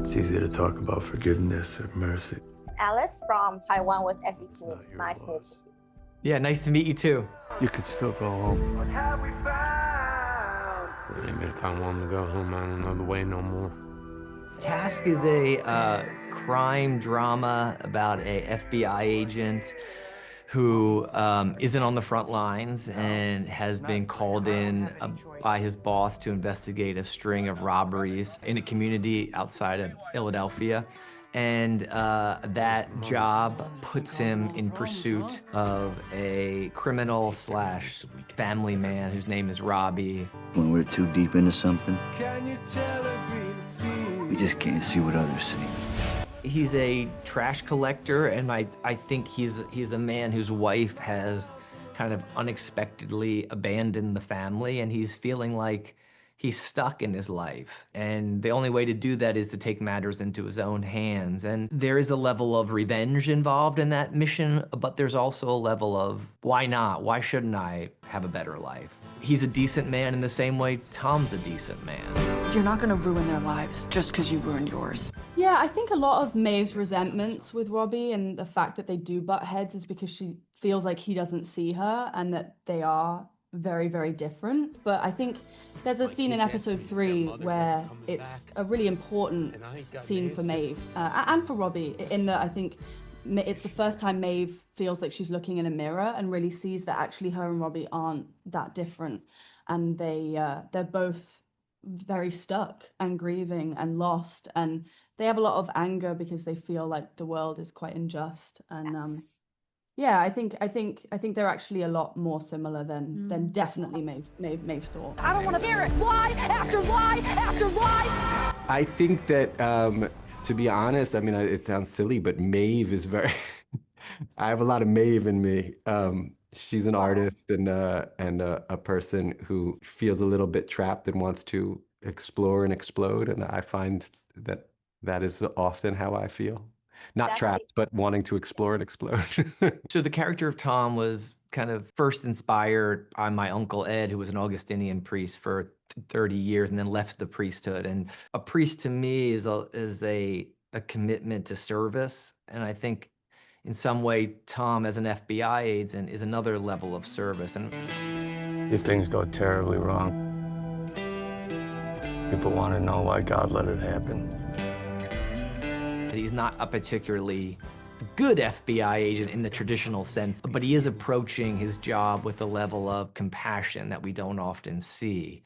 It's easy to talk about forgiveness or mercy. Alice from Taiwan with SET News. Nice meeting you. Yeah, nice to meet you too. You could still go home. What have we found? Maybe if I wanted to go home, I don't know the way no more. Task is a crime drama about a FBI agent who isn't on the front lines and has been called in by his boss to investigate a string of robberies in a community outside of Philadelphia. And that job puts him in pursuit of a criminal slash family man whose name is Robbie. When we're too deep into something, Can you tell her we just can't see what others see. He's a trash collector, and I think he's a man whose wife has kind of unexpectedly abandoned the family, and he's feeling like he's stuck in his life. And the only way to do that is to take matters into his own hands. And there is a level of revenge involved in that mission, but there's also a level of why not? Why shouldn't I have a better life? He's a decent man in the same way Tom's a decent man. You're not gonna ruin their lives just because you ruined yours. Yeah, I think a lot of Maeve's resentments with Robbie and the fact that they do butt heads is because she feels like he doesn't see her and that they are very, very different. But I think there's a scene in episode 3 where it's a really important scene for Maeve and for Robbie, in that I think it's the first time Maeve feels like she's looking in a mirror and really sees that actually her and Robbie aren't that different, and they're both very stuck and grieving and lost, and they have a lot of anger because they feel like the world is quite unjust. And yeah, I think they're actually a lot more similar than definitely Maeve thought. I don't want to hear it. Lie after lie after lie. I think that, to be honest, I mean, it sounds silly, but Maeve is very, I have a lot of Maeve in me. She's an artist and a person who feels a little bit trapped and wants to explore and explode. And I find that is often how I feel. Not trapped, but wanting to explore and explode. So the character of Tom was kind of first inspired by my uncle Ed, who was an Augustinian priest for 30 years and then left the priesthood. And a priest to me is a commitment to service. And I think in some way, Tom as an FBI agent is another level of service. And If things go terribly wrong, people want to know why God let it happen. he's not a particularly good FBI agent in the traditional sense, but he is approaching his job with a level of compassion that we don't often see.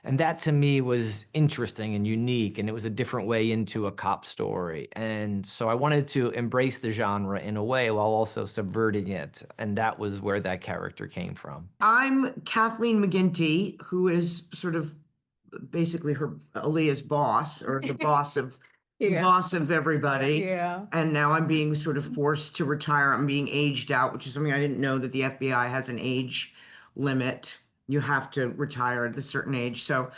And that to me was interesting and unique, and it was a different way into a cop story. And so I wanted to embrace the genre in a way while also subverting it. And that was where that character came from. I'm Kathleen McGinty, who is sort of basically her Aaliyah's boss, or the boss of boss of everybody. Yeah. And now I'm being sort of forced to retire. I'm being aged out, which is something I didn't know, that the FBI has an age limit. You have to retire at a certain age. So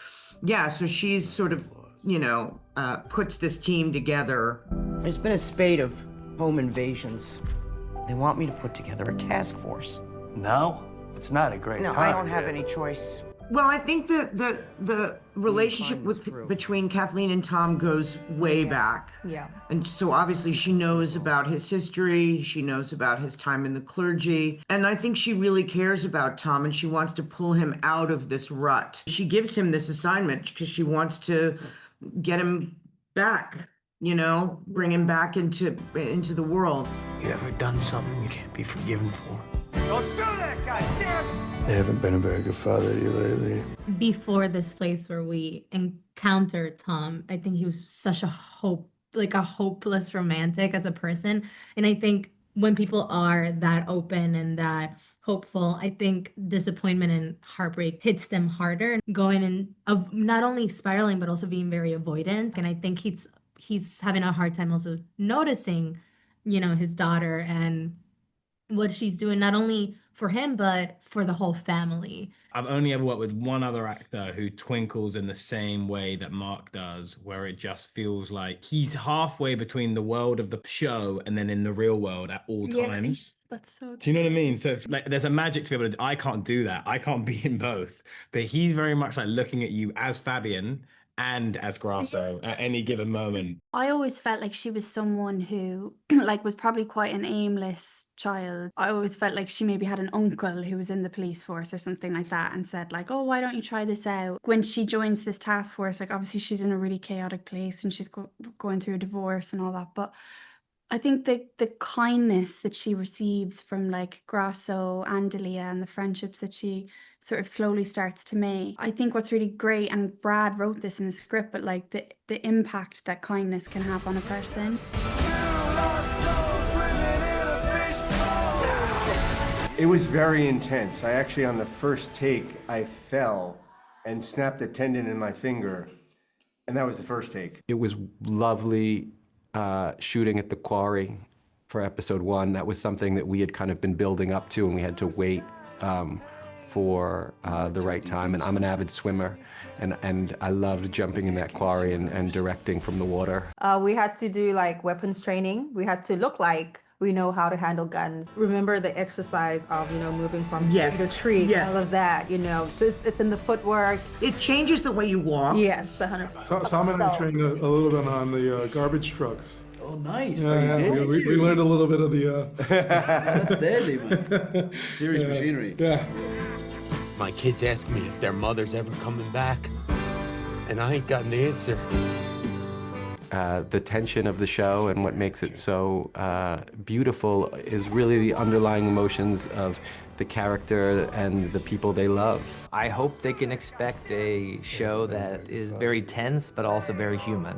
yeah, so she's sort of, you know, puts this team together. There's been a spate of home invasions. They want me to put together a task force. No, it's not a great No, time. I don't have any choice. Well, I think that the relationship between Kathleen and Tom goes way back. Yeah. And so obviously she knows about his history, she knows about his time in the clergy, and I think she really cares about Tom, and she wants to pull him out of this rut. She gives him this assignment because she wants to get him back, you know, bring him back into the world. You ever done something you can't be forgiven for? Don't do that, goddamn! I haven't been a very good father to you lately. Before this place where we encountered Tom, I think he was such a hopeless romantic as a person. And I think when people are that open and that hopeful, I think disappointment and heartbreak hits them harder, going in of not only spiraling, but also being very avoidant. And I think he's having a hard time also noticing, you know, his daughter and what she's doing, not only for him, but for the whole family. I've only ever worked with one other actor who twinkles in the same way that Mark does, where it just feels like he's halfway between the world of the show and then in the real world at all times. That's so Do you know what I mean? So like, there's a magic to be able to, I can't do that. I can't be in both. But he's very much like looking at you as Fabian and as Grasso at any given moment. I always felt like she was someone who like was probably quite an aimless child. I always felt like she maybe had an uncle who was in the police force or something like that and said like, oh, why don't you try this out? When she joins this task force, like obviously she's in a really chaotic place and she's going through a divorce and all that. But I think the kindness that she receives from like Grasso and Delia and the friendships that she sort of slowly starts to make. I think what's really great, and Brad wrote this in the script, but like the impact that kindness can have on a person. It was very intense. I actually, on the first take, I fell and snapped a tendon in my finger. And that was the first take. It was lovely shooting at the quarry for episode 1. That was something that we had kind of been building up to, and we had to wait for the right time. And I'm an avid swimmer, and I loved jumping in that quarry and directing from the water. We had to do like weapons training. We had to look like we know how to handle guns. Remember the exercise of, moving from tree to tree, all of that, just it's in the footwork. It changes the way you walk. Yes, 100%. Tom and I trained a little bit on the garbage trucks. Oh, nice. Yeah, we learned a little bit of the... That's deadly, man. Serious machinery. Yeah. My kids ask me if their mother's ever coming back, and I ain't got an answer. The tension of the show and what makes it so beautiful is really the underlying emotions of the character and the people they love. I hope they can expect a show that is very tense, but also very human.